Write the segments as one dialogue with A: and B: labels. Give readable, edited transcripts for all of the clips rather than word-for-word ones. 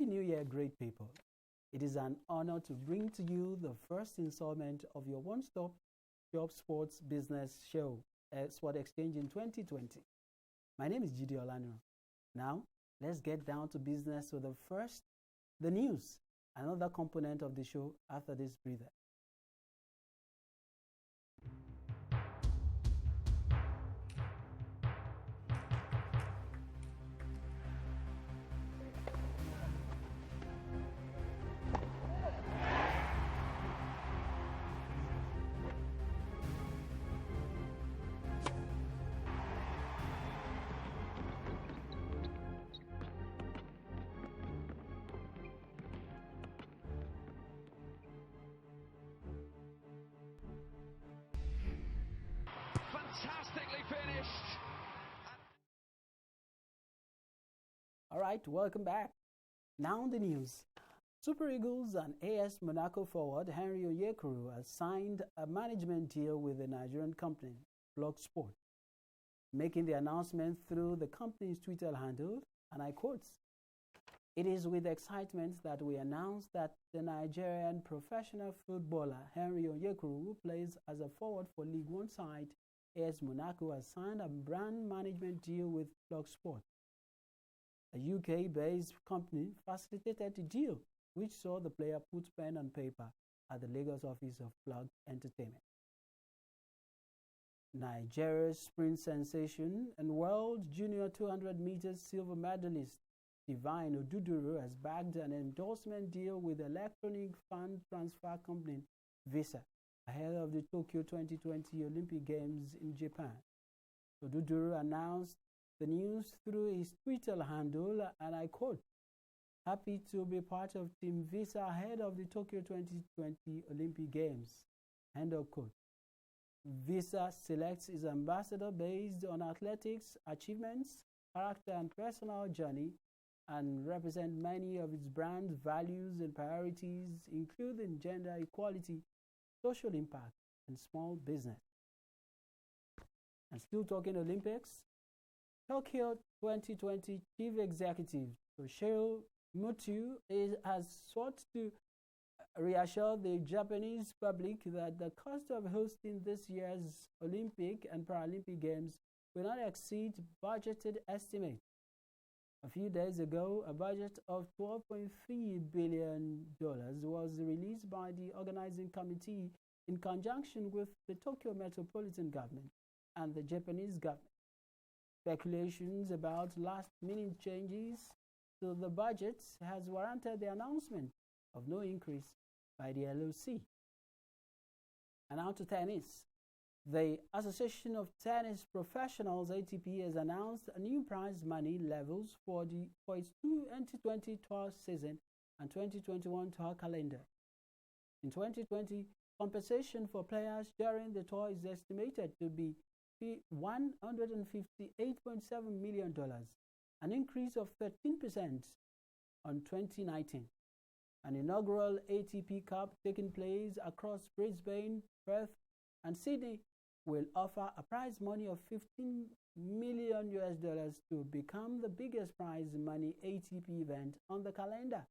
A: Happy New Year, great people. It is an honor to bring to you the first installment of your one-stop shop sports business show, Sport Exchange in 2020. My name is Jide Olanu. Now, let's get down to business with the news, another component of the show after this breather.
B: Fantastically finished.
A: All right, welcome back. Now the news. Super Eagles and AS Monaco forward Henry Onyekuru has signed a management deal with the Nigerian company, Block Sport, making the announcement through the company's Twitter handle, and I quote, "It is with excitement that we announce that the Nigerian professional footballer Henry Onyekuru, who plays as a forward for League One side AS Monaco, has signed a brand management deal with Block Sport. A UK-based company facilitated the deal, which saw the player put pen on paper at the Lagos office of Plug Entertainment. Nigeria's sprint sensation and world junior 200 meters silver medalist Divine Oduduru has bagged an endorsement deal with electronic fund transfer company Visa ahead of the Tokyo 2020 Olympic Games in Japan. Oduduru announced the news through his Twitter handle, and I quote, "Happy to be part of Team Visa ahead of the Tokyo 2020 Olympic Games." End of quote. Visa selects its ambassador based on athletics, achievements, character, and personal journey, and represent many of its brand values and priorities, including gender equality, social impact, and small business. And still talking Olympics, Tokyo 2020 Chief Executive Toshio Mutu has sought to reassure the Japanese public that the cost of hosting this year's Olympic and Paralympic Games will not exceed budgeted estimates. A few days ago, a budget of $12.3 billion was released by the organizing committee in conjunction with the Tokyo Metropolitan Government and the Japanese government. Speculations about last-minute changes to the budget has warranted the announcement of no increase by the LOC. And now to tennis. The Association of Tennis Professionals, ATP, has announced new prize money levels for its 2020 tour season and 2021 tour calendar. In 2020, compensation for players during the tour is estimated to be $158.7 million, an increase of 13% on 2019. An inaugural ATP Cup taking place across Brisbane, Perth, and Sydney will offer a prize money of $15 million to become the biggest prize money ATP event on the calendar.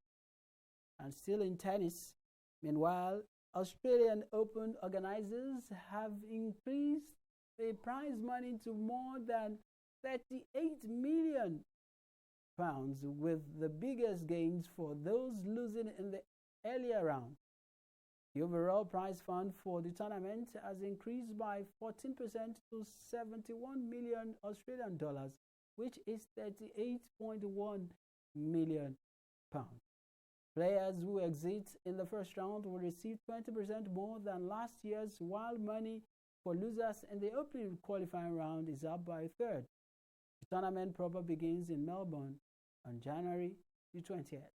A: And still in tennis, meanwhile, Australian Open organizers have increased the prize money to more than £38 million, with the biggest gains for those losing in the earlier round. The overall prize fund for the tournament has increased by 14% to 71 million Australian dollars, which is 38.1 million pounds. Players who exit in the first round will receive 20% more than last year's, while money for losers in the opening qualifying round is up by a third. The tournament proper begins in Melbourne on January the 20th.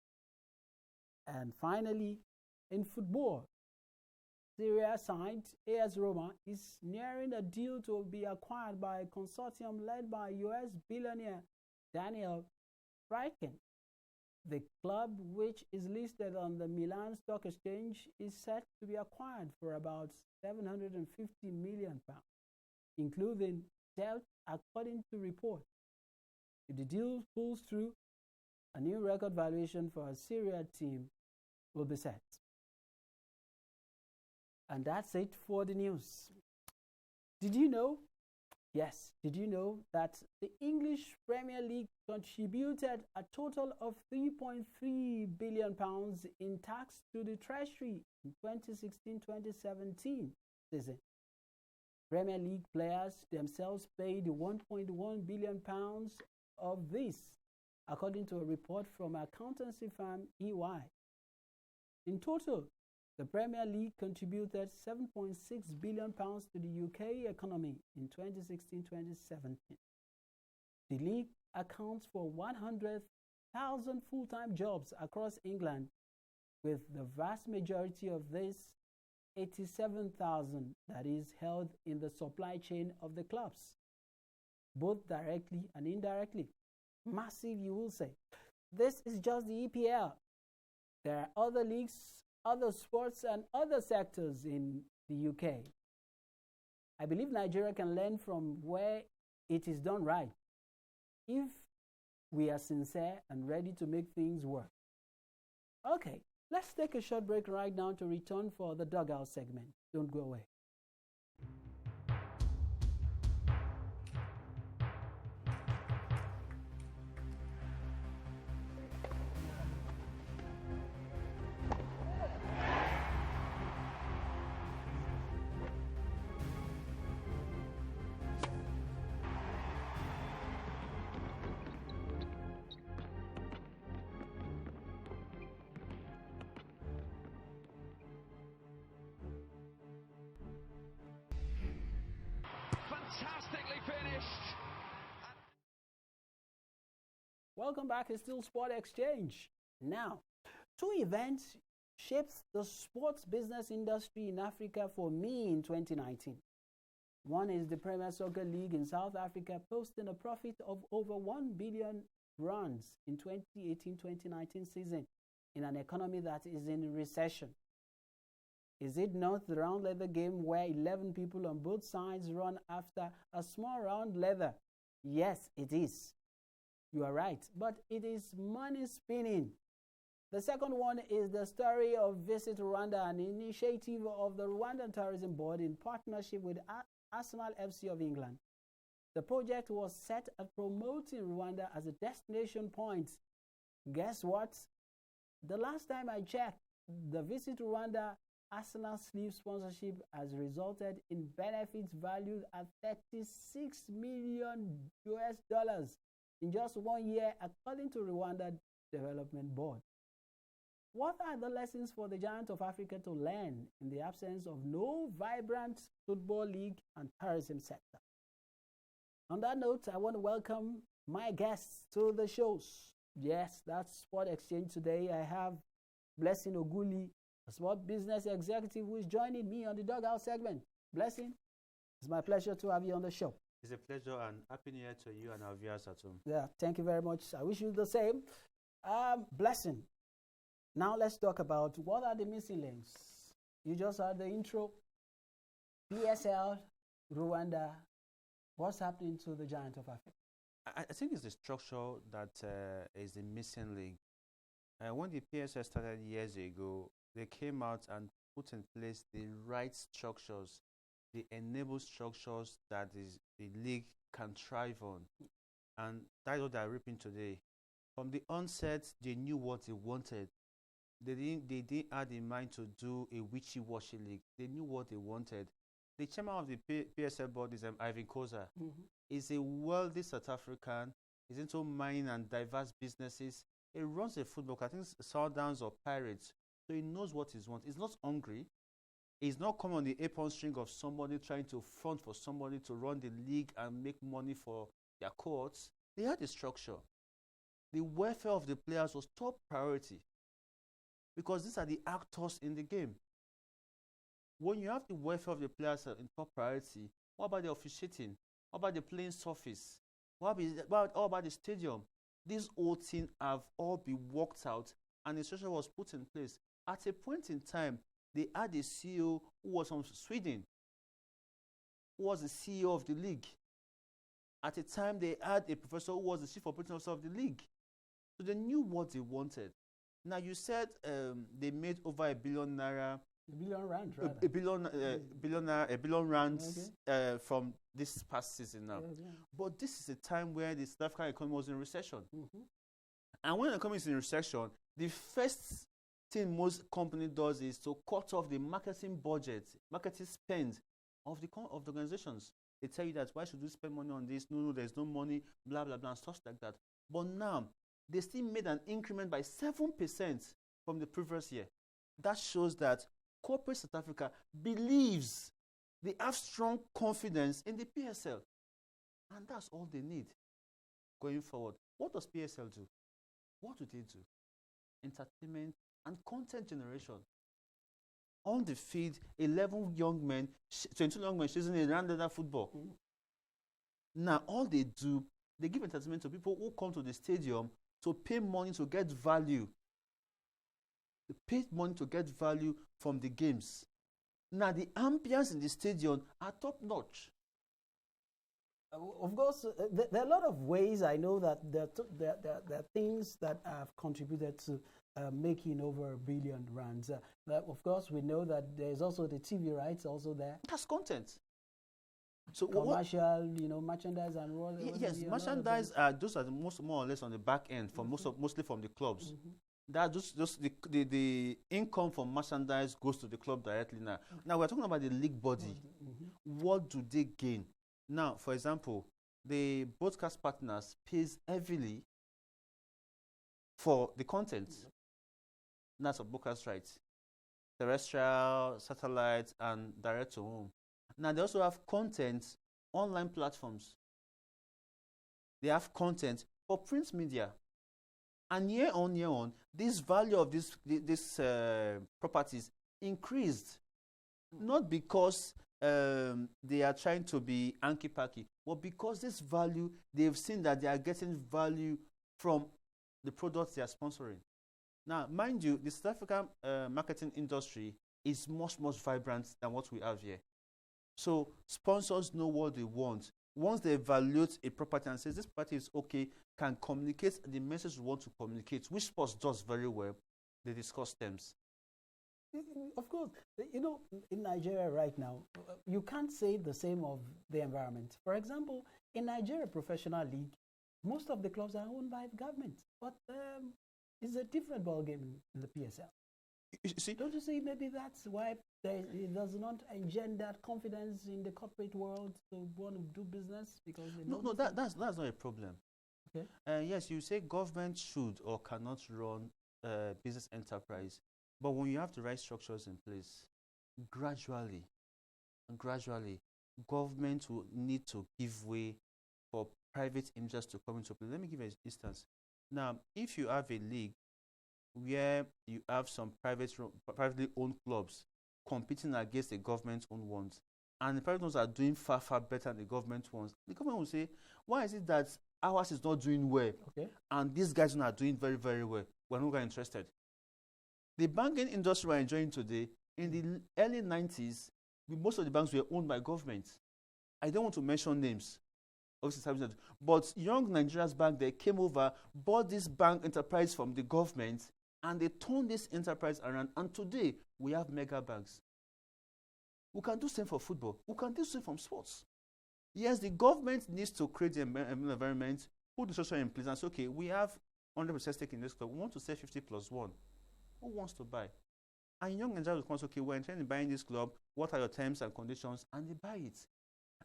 A: And finally, in football, Serie A side AS Roma is nearing a deal to be acquired by a consortium led by US billionaire Daniel Freiken. The club, which is listed on the Milan Stock Exchange, is set to be acquired for about £750 million, including debt, according to reports. If the deal pulls through, a a new record valuation for a Serie A team will be set. And that's it for the news. Did you know? Yes, did you know that the English Premier League contributed a total of £3.3 billion in tax to the Treasury in 2016-2017 season? Premier League players themselves paid £1.1 billion of this, according to a report from accountancy firm EY. In total, the Premier League contributed £7.6 billion to the UK economy in 2016-2017. The league accounts for 100,000 full-time jobs across England, with the vast majority of this, 87,000, that is held in the supply chain of the clubs, both directly and indirectly. Massive, you will say. This is just the EPL. There are other leagues, other sports, and other sectors in the UK. I believe Nigeria can learn from where it is done right, if we are sincere and ready to make things work. Okay, let's take a short break right now to return for the dugout segment. Don't go away.
B: Fantastically finished.
A: Welcome back. It's still Sport Exchange. Now, two events shaped the sports business industry in Africa for me in 2019. One is the Premier Soccer League in South Africa, posting a profit of over 1 billion rands in 2018-2019 season in an economy that is in recession. Is it not the round leather game where 11 people on both sides run after a small round leather? Yes, it is. You are right, but it is money spinning. The second one is the story of Visit Rwanda, an initiative of the Rwandan Tourism Board in partnership with Arsenal FC of England. The project was set at promoting Rwanda as a destination point. Guess what? The last time I checked, the Visit Rwanda Arsenal sleeve sponsorship has resulted in benefits valued at $36 million in just 1 year, according to Rwanda Development Board. What are the lessons for the Giant of Africa to learn in the absence of no vibrant football league and tourism sector? On that note, I want to welcome my guests to the shows. Yes, that's Sport Exchange today. I have Blessing Oguli, a sport business executive who is joining me on the dugout segment. Blessing, it's my pleasure to have you on the show.
C: It's a pleasure, and happy New Year to you and our viewers at home.
A: Yeah, thank you very much. I wish you the same. Blessing, now let's talk about what are the missing links. You just heard the intro. PSL, Rwanda. What's happening to the Giant of Africa?
C: I think it's the structure that is the missing link. When the PSL started years ago, they came out and put in place the right structures, the enabled structures that is the league can thrive on. And that's what they're reaping today. From the onset, they knew what they wanted. They didn't have in mind to do a wishy-washy league. They knew what they wanted. The chairman of the PSL board is Ivan Koza. He's a wealthy South African. He's into mining and diverse businesses. He runs a football club, I think it's Sundowns or Pirates. So he knows what he wants. He's not hungry. He's not coming on the apron string of somebody trying to front for somebody to run the league and make money for their courts. They had a structure. The welfare of the players was top priority because these are the actors in the game. When you have the welfare of the players in top priority, what about the officiating? What about the playing surface? What about the stadium? These old things have all been worked out, and the structure was put in place. At a point in time, they had a CEO who was from Sweden, who was the CEO of the league. At a time, they had a professor who was the chief operating officer of the league. So they knew what they wanted. Now you said they made over ₦1 billion naira,
A: billion rand, rather.
C: a billion rands from this past season now. But this is a time where the South African economy was in recession. And when the economy is in recession, the first thing most company does is to cut off the marketing budget, marketing spend of the organizations. They tell you that why should you spend money on this? No, there's no money, blah blah blah, and stuff like that. But now they still made an increment by 7% from the previous year. That shows that corporate South Africa believes, they have strong confidence in the PSL, and that's all they need going forward. What does PSL do? What do they do? Entertainment and content generation. On the field, 11 young men, 22 young men chasing a Rwanda football. Now, all they do, they give entertainment to people who come to the stadium to pay money to get value. They pay money to get value from the games. Now, the ambience in the stadium are top notch.
A: Of course, there are a lot of ways. I know that there are things that have contributed to making over R1 billion. Of course, we know that there's also the TV rights also there.
C: That's content. So
A: commercial, merchandise and
C: yes, merchandise. Those are the more or less on the back end for mostly from the clubs. That just the income from merchandise goes to the club directly now. Now we're talking about the league body. What do they gain? Now, for example, the broadcast partners pays heavily for the content. That's of broadcast rights, terrestrial, satellite, and direct to home. Now they also have content, online platforms. They have content for print media. And year on, this value of these properties increased. Not because they are trying to be anky-packy, but because this value, they've seen that they are getting value from the products they are sponsoring. Now, mind you, the South African marketing industry is much vibrant than what we have here. So sponsors know what they want. Once they evaluate a property and says this property is okay, can communicate the message we want to communicate, which sports does very well, they discuss terms.
A: Of course, in Nigeria right now, you can't say the same of the environment. For example, in Nigeria Professional League, most of the clubs are owned by the government, but it's a different ballgame in the PSL.
C: You see?
A: Don't you see maybe that's why it does not engender confidence in the corporate world to want to do business? Because
C: that's not a problem. Okay. Yes, you say government should or cannot run business enterprise. But when you have the right structures in place, gradually, government will need to give way for private interests to come into play. Let me give you an instance. Now, if you have a league where you have some privately owned clubs competing against the government-owned ones, and the private ones are doing far better than the government ones, the government will say, why is it that ours is not doing well, and these guys are doing very well? We're not interested. The banking industry we're enjoying today, in the early 90s, most of the banks were owned by government. I don't want to mention names, obviously, but young Nigeria's bank, they came over, bought this bank enterprise from the government, and they turned this enterprise around. And today, we have mega banks. We can do the same for football. We can do the same from sports. Yes, the government needs to create the environment, put the social in place, and say, okay, we have 100% stake in this club. We want to sell 50+1. Who wants to buy? And young Nigerians will say, okay, we're interested in buying this club. What are your terms and conditions? And they buy it.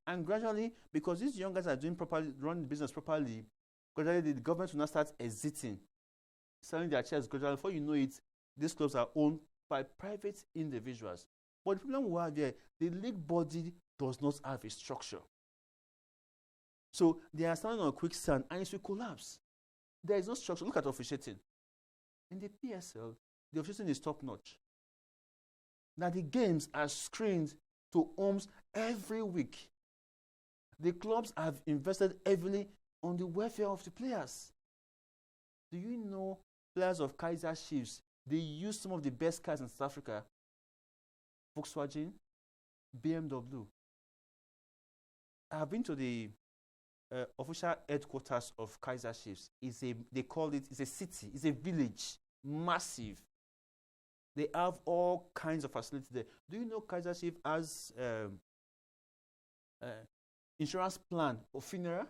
C: And gradually, because these young guys are doing properly, running the business properly, gradually the government will now start exiting, selling their shares gradually. Before you know it, these clubs are owned by private individuals. But the problem we have here, the league body does not have a structure. So they are standing on quicksand and it will collapse. There is no structure. Look at officiating. In the PSL, the officiating is top notch. Now the games are screened to homes every week. The clubs have invested heavily on the welfare of the players. Do you know players of Kaiser Chiefs, they use some of the best cars in South Africa? Volkswagen, BMW. I have been to the official headquarters of Kaiser Chiefs is they call it, it's a city, it's a village, massive. They have all kinds of facilities there. Do you know Kaiser Chiefs has insurance plan for funeral?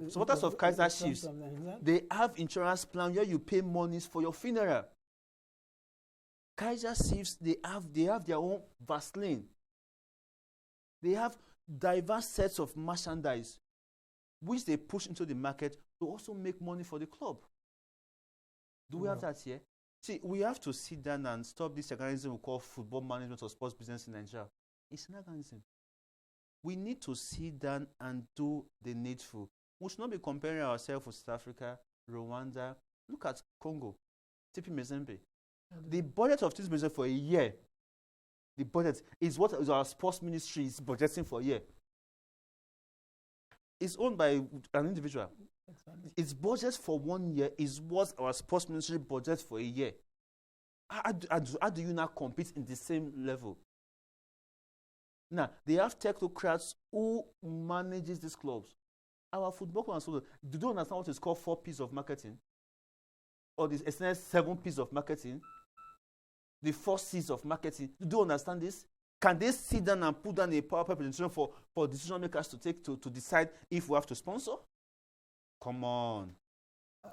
C: Supporters of Kaiser Chiefs, they have insurance plan where you pay monies for your funeral. Kaiser Chiefs, they have their own Vaseline. They have diverse sets of merchandise which they push into the market to also make money for the club. Do we have that here? See, we have to sit down and stop this organism we call football management or sports business in Nigeria. It's an organism. We need to sit down and do the needful. We should not be comparing ourselves with South Africa, Rwanda. Look at Congo, TP Mazembe. The budget of this business for a year, the budget is what our sports ministry is budgeting for a year. It's owned by an individual. Exactly. Its budget for 1 year is what our sports ministry budgets for a year. How do you now compete in the same level? Now, they have technocrats who manages these clubs. Our football clubs, do you understand what is called 4 P's of marketing? Or the extended 7 P's of marketing? The 4 C's of marketing. Do you understand this? Can they sit down and put down a PowerPoint presentation for decision makers to take to decide if we have to sponsor? Come on.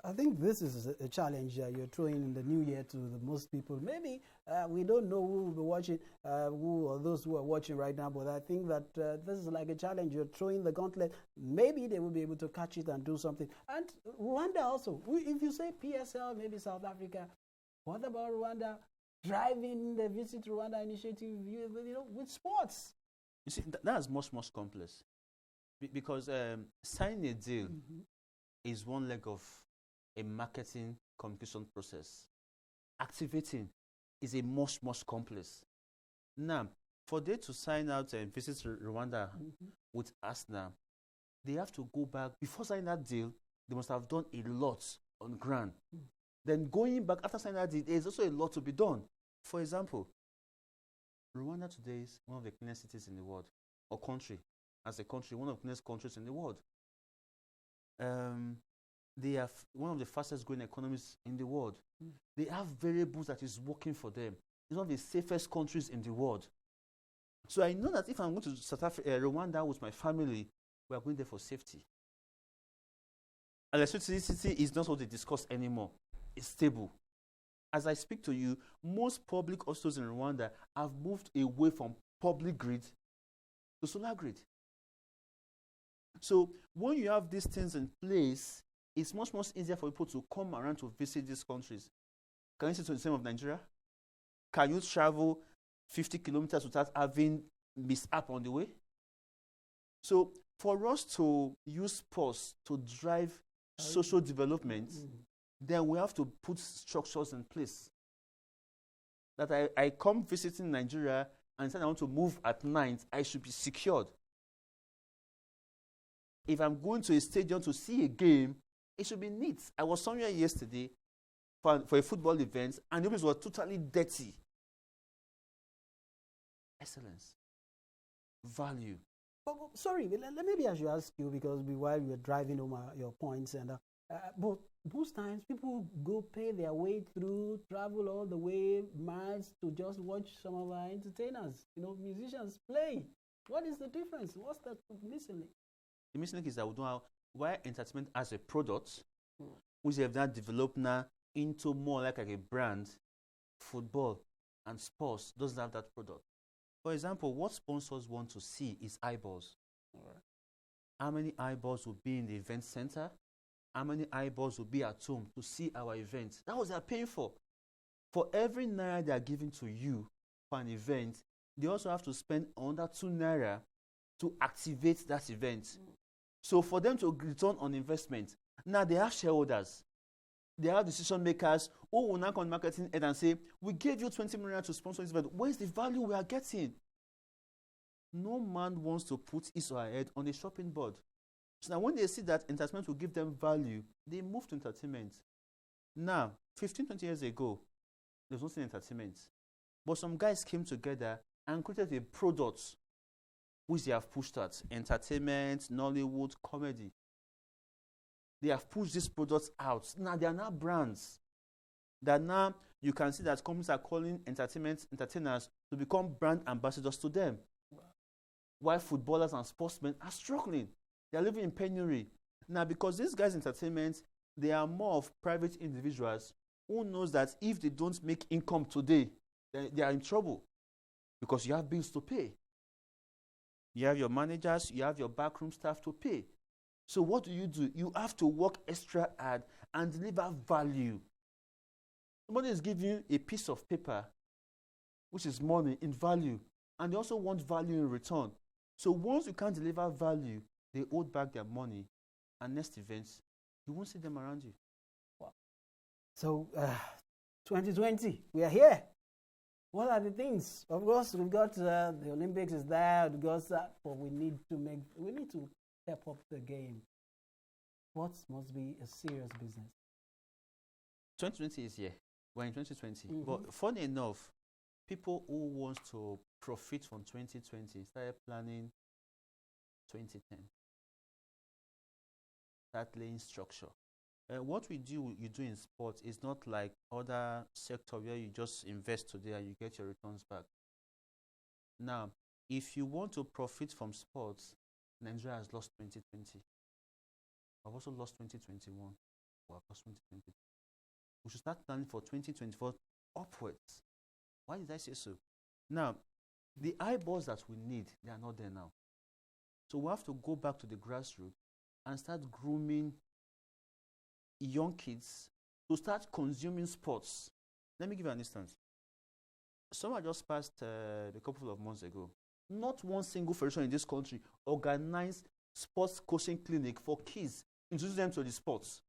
A: I think this is a challenge you're throwing in the new year to most people. Maybe we don't know who will be watching, who or those who are watching right now, but I think that this is like a challenge. You're throwing the gauntlet. Maybe they will be able to catch it and do something. And Rwanda also. If you say PSL, maybe South Africa, what about Rwanda driving the Visit Rwanda initiative with sports?
C: You see, that's much, much complex. Because signing a deal is one leg of a marketing communication process. Activating is a much, much complex. Now, for them to sign out and visit Rwanda with Arsenal, they have to go back. Before signing that deal, they must have done a lot on ground. Then going back after signing that deal, there's also a lot to be done. For example, Rwanda today is one of the cleanest cities in the world, or country. As a country, one of the cleanest countries in the world. They have one of the fastest growing economies in the world. They have variables that is working for them. It's one of the safest countries in the world. So I know that if I'm going to South Africa, Rwanda with my family, we are going there for safety. Electricity is not what they discuss anymore. It's stable. As I speak to you, most public hospitals in Rwanda have moved away from public grid to solar grid. So when you have these things in place, it's much, much easier for people to come around to visit these countries. Can you see to the same of Nigeria? Can you travel 50 kilometers without having mishap on the way? So for us to use sports to drive social development, then we have to put structures in place. That I come visiting Nigeria and say I want to move at night, I should be secured. If I'm going to a stadium to see a game, it should be neat. I was somewhere yesterday for a football event, and the place was totally dirty. Excellence. Value.
A: But sorry, maybe I should ask you, because while you were driving home your points, and but most times people go pay their way through, travel all the way miles to just watch some of our entertainers, musicians play. What is the difference? What's the missing link?
C: The missing link is that we don't have why entertainment as a product, which have now developed now into more like a brand. Football and sports doesn't have that product. For example, what sponsors want to see is eyeballs. How many eyeballs will be in the event center? How many eyeballs will be at home to see our events? That's what they're paying for. For every naira they are giving to you for an event, they also have to spend another 2 naira to activate that event. So for them to return on investment, now they have shareholders. They have decision makers who will now come to marketing head and say, we gave you 20 million to sponsor this event. Where is the value we are getting? No man wants to put his or her head on a shopping board. So now when they see that entertainment will give them value, they move to entertainment. Now, 15, 20 years ago, there was no entertainment. But some guys came together and created a product which they have pushed at, entertainment, Nollywood, comedy. They have pushed these products out. Now they are now brands. That now you can see that companies are calling entertainers to become brand ambassadors to them. While footballers and sportsmen are struggling. They are living in penury. Now, because these guys' entertainment, they are more of private individuals who knows that if they don't make income today, they are in trouble because you have bills to pay. You have your managers, you have your backroom staff to pay. So what do? You have to work extra hard and deliver value. Somebody is giving you a piece of paper, which is money in value, and they also want value in return. So once you can't deliver value, they hold back their money, and next events, you won't see them around you.
A: Wow. So 2020, we are here. What are the things? Of course, we've got the Olympics is there, but we need to step up the game. What must be a serious business?
C: 2020 is here. We're in 2020. But funny enough, people who want to profit from 2020 started planning 2010. Start laying structure. What you do in sports is not like other sector where you just invest today and you get your returns back. Now, if you want to profit from sports, Nigeria has lost 2020. I've also lost 2021. Well, I've lost 2020. We should start planning for 2024 upwards. Why did I say so? Now, the eyeballs that we need, they are not there now. So we have to go back to the grassroots and start grooming young kids to start consuming sports. Let me give you an instance. Summer just passed a couple of months ago. Not one single federation in this country organized sports coaching clinic for kids, introduce them to the sports.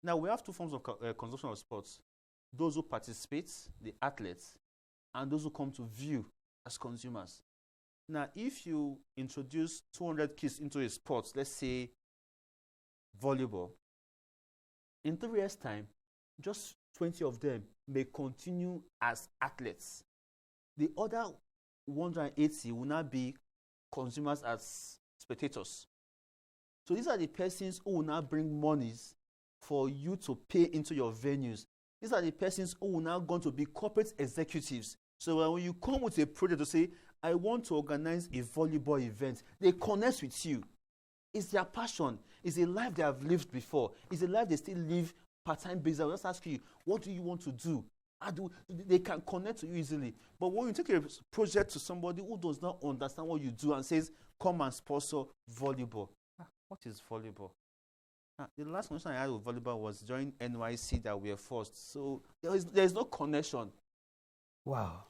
C: Now, we have two forms of consumption of sports. Those who participate, the athletes, and those who come to view as consumers. Now, if you introduce 200 kids into a sport, let's say volleyball, in 3 years' time, just 20 of them may continue as athletes. The other 180 will now be consumers as spectators. So these are the persons who will now bring monies for you to pay into your venues. These are the persons who will now going to be corporate executives. So when you come with a project to say, I want to organize a volleyball event, they connect with you. It's their passion. It's a life they have lived before. It's a life they still live part-time basis. I will just ask you, what do you want to do? They can connect to you easily. But when you take a project to somebody who does not understand what you do and says, come and sponsor volleyball. What is volleyball? The last connection I had with volleyball was during NYC that we were forced. So there is no connection.
A: Wow.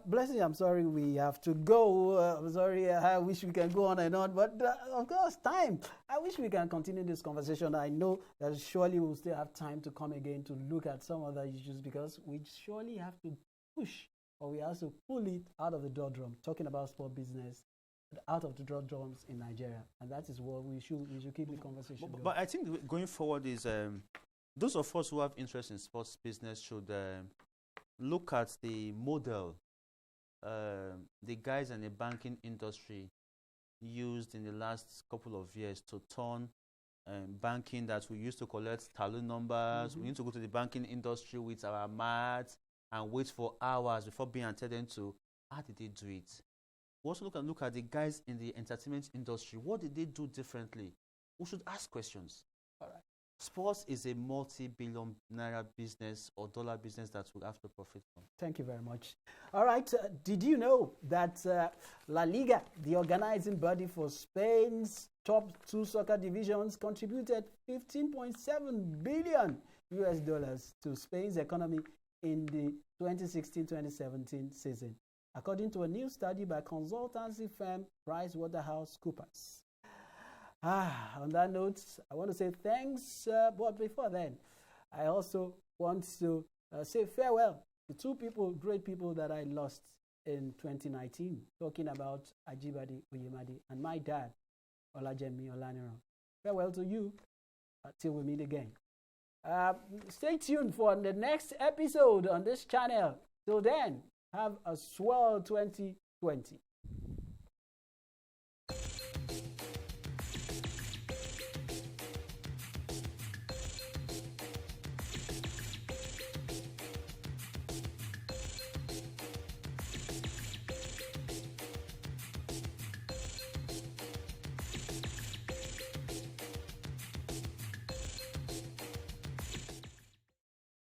A: Blessing, I'm sorry we have to go. I'm sorry, I wish we can go on and on, but of course, time. I wish we can continue this conversation. I know that surely we'll still have time to come again to look at some other issues because we surely have to push or we have to pull it out of the doldrum, talking about sport business, out of the doldrums in Nigeria. And that is what we should keep the conversation going.
C: But I think going forward is those of us who have interest in sports business should look at the model the guys in the banking industry used in the last couple of years to turn banking that we used to collect talon numbers. We need to go to the banking industry with our mats and wait for hours before being attended to. How did they do it? We also look at the guys in the entertainment industry. What did they do differently? We should ask questions. All right. Sports is a multi-billion naira business or dollar business that will have to profit from.
A: Thank you very much. All right. Did you know that La Liga, the organizing body for Spain's top 2 soccer divisions, contributed $15.7 billion to Spain's economy in the 2016-2017 season, according to a new study by consultancy firm PricewaterhouseCoopers. On that note, I want to say thanks, but before then, I also want to say farewell to 2 great people that I lost in 2019, talking about Ajibade Oyemade and my dad, Olajemi Olaniran. Farewell to you till we meet again. Stay tuned for the next episode on this channel. Till then, have a swell 2020.